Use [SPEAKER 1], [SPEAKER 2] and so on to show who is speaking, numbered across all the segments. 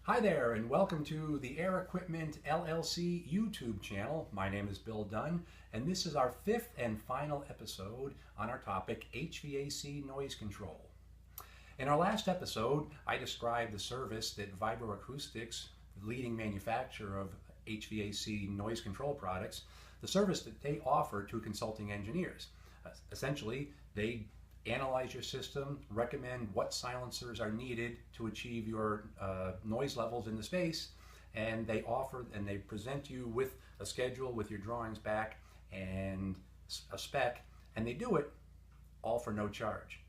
[SPEAKER 1] Hi there, and welcome to the Air Equipment LLC YouTube channel. My name is Bill Dunn, and this is our fifth and final episode on our topic, HVAC noise control. In our last episode, I described the service that Vibro-Acoustics, the leading manufacturer of HVAC noise control products, the service that they offer to consulting engineers. Essentially, they analyze your system, recommend what silencers are needed to achieve your noise levels in the space, and they present you with a schedule with your drawings back and a spec, and they do it all for no charge.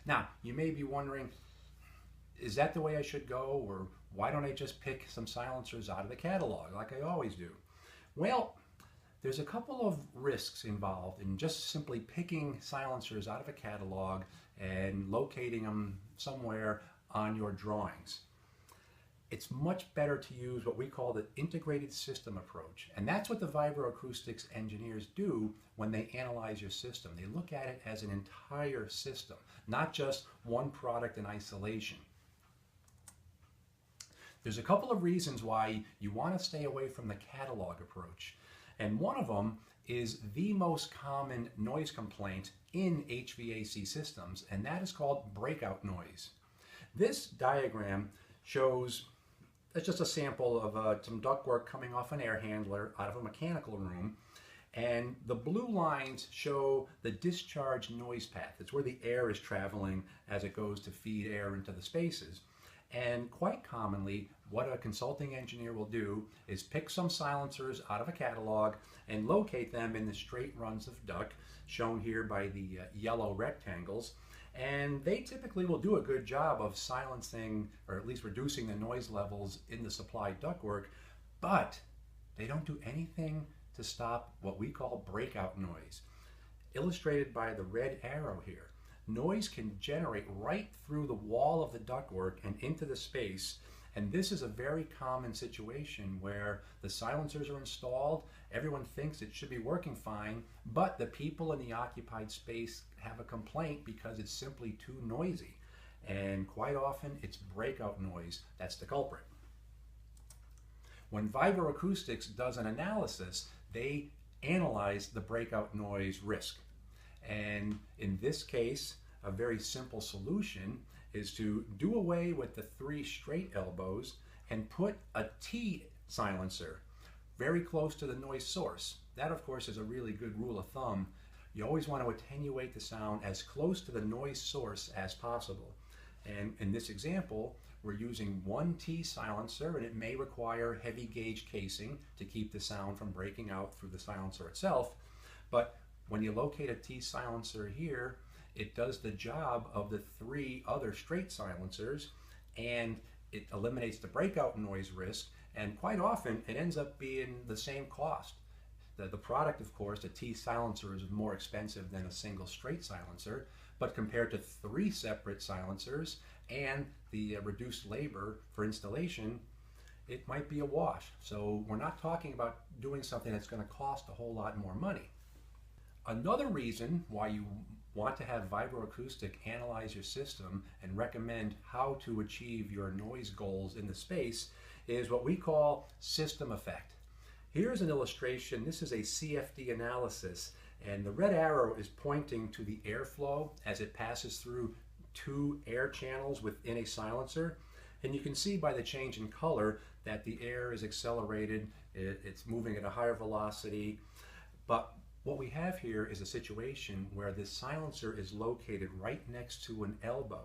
[SPEAKER 1] Now, you may be wondering, is that the way I should go, or why don't I just pick some silencers out of the catalog like I always do? Well, there's a couple of risks involved in just simply picking silencers out of a catalog and locating them somewhere on your drawings. It's much better to use what we call the integrated system approach, and that's what the Vibro-Acoustics engineers do when they analyze your system. They look at it as an entire system, not just one product in isolation. There's a couple of reasons why you want to stay away from the catalog approach. And one of them is the most common noise complaint in HVAC systems, and that is called breakout noise. This diagram shows, it's just a sample of some ductwork coming off an air handler out of a mechanical room, and the blue lines show the discharge noise path. It's where the air is traveling as it goes to feed air into the spaces. And quite commonly, what a consulting engineer will do is pick some silencers out of a catalog and locate them in the straight runs of duct, shown here by the yellow rectangles. And they typically will do a good job of silencing, or at least reducing, the noise levels in the supplied ductwork, but they don't do anything to stop what we call breakout noise, illustrated by the red arrow here. Noise can generate right through the wall of the ductwork and into the space, and this is a very common situation where the silencers are installed, everyone thinks it should be working fine, but the people in the occupied space have a complaint because it's simply too noisy, and quite often it's breakout noise that's the culprit. When Vibro-Acoustics does an analysis, they analyze the breakout noise risk. And in this case, a very simple solution is to do away with the 3 straight elbows and put a T silencer very close to the noise source. That, of course, is a really good rule of thumb. You always want to attenuate the sound as close to the noise source as possible. And in this example, we're using 1 T silencer, and it may require heavy gauge casing to keep the sound from breaking out through the silencer itself. But when you locate a T silencer here, it does the job of the 3 other straight silencers, and it eliminates the breakout noise risk, and quite often it ends up being the same cost. The product, of course, the T silencer is more expensive than a single straight silencer, but compared to 3 separate silencers and the reduced labor for installation, it might be a wash. So we're not talking about doing something that's going to cost a whole lot more money. Another reason why you want to have Vibro-Acoustic analyze your system and recommend how to achieve your noise goals in the space is what we call system effect. Here's an illustration. This is a CFD analysis, and the red arrow is pointing to the airflow as it passes through 2 air channels within a silencer. And you can see by the change in color that the air is accelerated, it's moving at a higher velocity. But what we have here is a situation where this silencer is located right next to an elbow.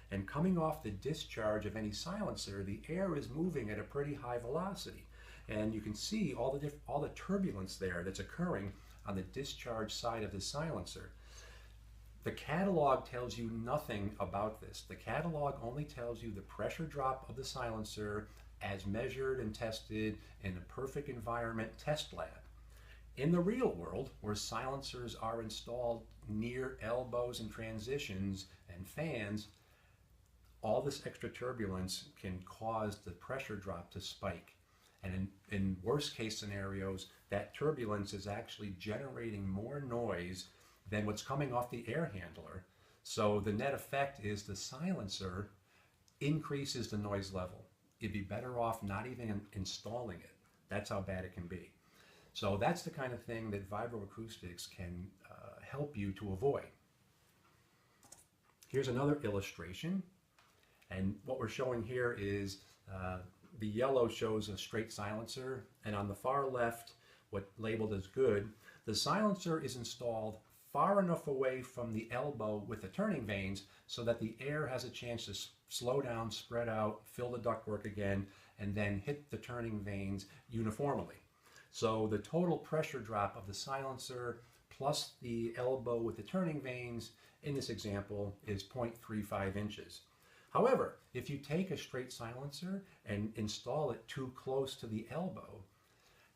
[SPEAKER 1] And coming off the discharge of any silencer, the air is moving at a pretty high velocity. And you can see all the turbulence there that's occurring on the discharge side of the silencer. The catalog tells you nothing about this. The catalog only tells you the pressure drop of the silencer as measured and tested in a perfect environment test lab. In the real world, where silencers are installed near elbows and transitions and fans, all this extra turbulence can cause the pressure drop to spike. And in worst case scenarios, that turbulence is actually generating more noise than what's coming off the air handler. So the net effect is the silencer increases the noise level. you'd be better off not even installing it. That's how bad it can be. So that's the kind of thing that Vibro-Acoustics can help you to avoid. Here's another illustration, and what we're showing here is the yellow shows a straight silencer, and on the far left, what labeled as good, the silencer is installed far enough away from the elbow with the turning vanes so that the air has a chance to slow down, spread out, fill the ductwork again, and then hit the turning vanes uniformly. So the total pressure drop of the silencer plus the elbow with the turning vanes in this example is 0.35 inches. However, if you take a straight silencer and install it too close to the elbow,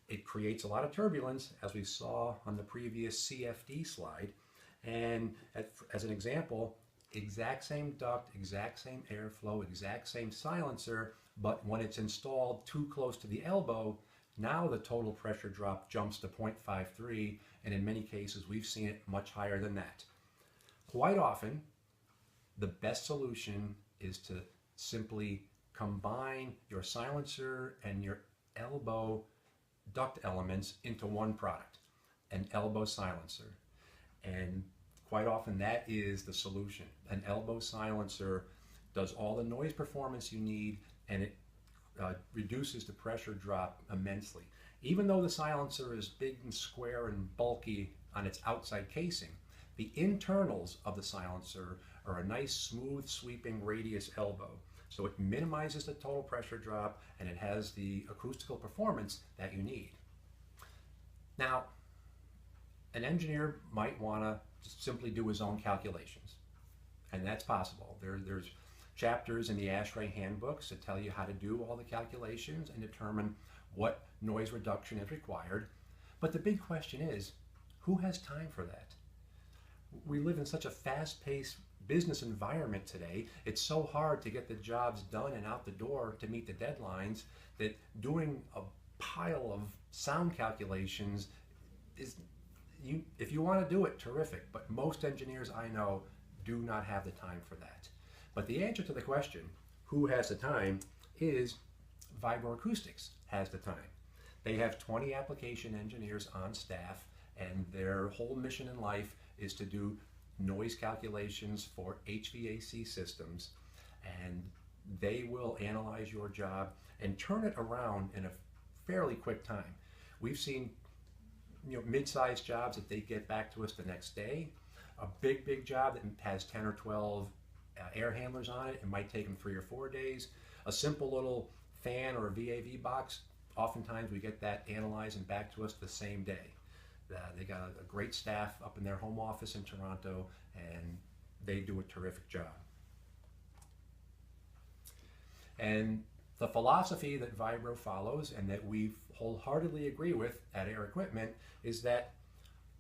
[SPEAKER 1] it creates a lot of turbulence, as we saw on the previous CFD slide. And as an example, exact same duct, exact same airflow, exact same silencer, but when it's installed too close to the elbow, now the total pressure drop jumps to 0.53, and in many cases we've seen it much higher than that. Quite often, the best solution is to simply combine your silencer and your elbow duct elements into one product, an elbow silencer. And quite often that is the solution. An elbow silencer does all the noise performance you need, and it reduces the pressure drop immensely. Even though the silencer is big and square and bulky on its outside casing, the internals of the silencer are a nice smooth sweeping radius elbow. So it minimizes the total pressure drop, and it has the acoustical performance that you need. Now, an engineer might want to simply do his own calculations, and that's possible. There's chapters in the ASHRAE handbooks that tell you how to do all the calculations and determine what noise reduction is required. But the big question is, who has time for that? We live in such a fast-paced business environment today. It's so hard to get the jobs done and out the door to meet the deadlines that doing a pile of sound calculations is, if you want to do it, terrific, but most engineers I know do not have the time for that. But the answer to the question, who has the time, is Vibro-Acoustics has the time. They have 20 application engineers on staff, and their whole mission in life is to do noise calculations for HVAC systems, and they will analyze your job and turn it around in a fairly quick time. We've seen mid-sized jobs that they get back to us the next day. A big job that has 10 or 12 air handlers on it, it might take them 3 or 4 days. A simple little fan or a VAV box, oftentimes we get that analyzed and back to us the same day. They got a great staff up in their home office in Toronto, and they do a terrific job. And the philosophy that Vibro follows, and that we wholeheartedly agree with at Air Equipment, is that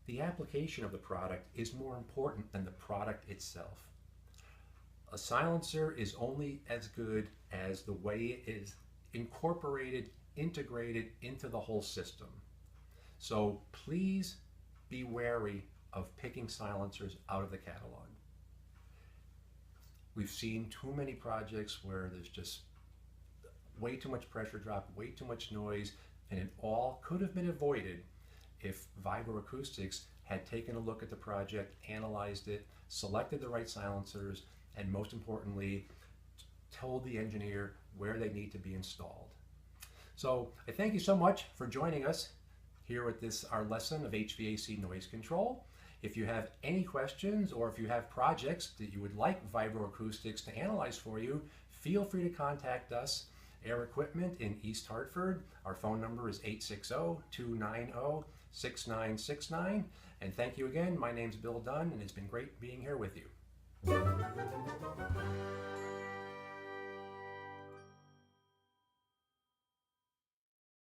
[SPEAKER 1] the application of the product is more important than the product itself. A silencer is only as good as the way it is incorporated, integrated into the whole system. So please be wary of picking silencers out of the catalog. We've seen too many projects where there's just way too much pressure drop, way too much noise, and it all could have been avoided if Vibro-Acoustics had taken a look at the project, analyzed it, selected the right silencers, and most importantly, told the engineer where they need to be installed. So I thank you so much for joining us here with our lesson of HVAC noise control. If you have any questions, or if you have projects that you would like Vibro-Acoustics to analyze for you, feel free to contact us, Air Equipment in East Hartford. Our phone number is 860-290-6969. And thank you again. My name's Bill Dunn, and it's been great being here with you.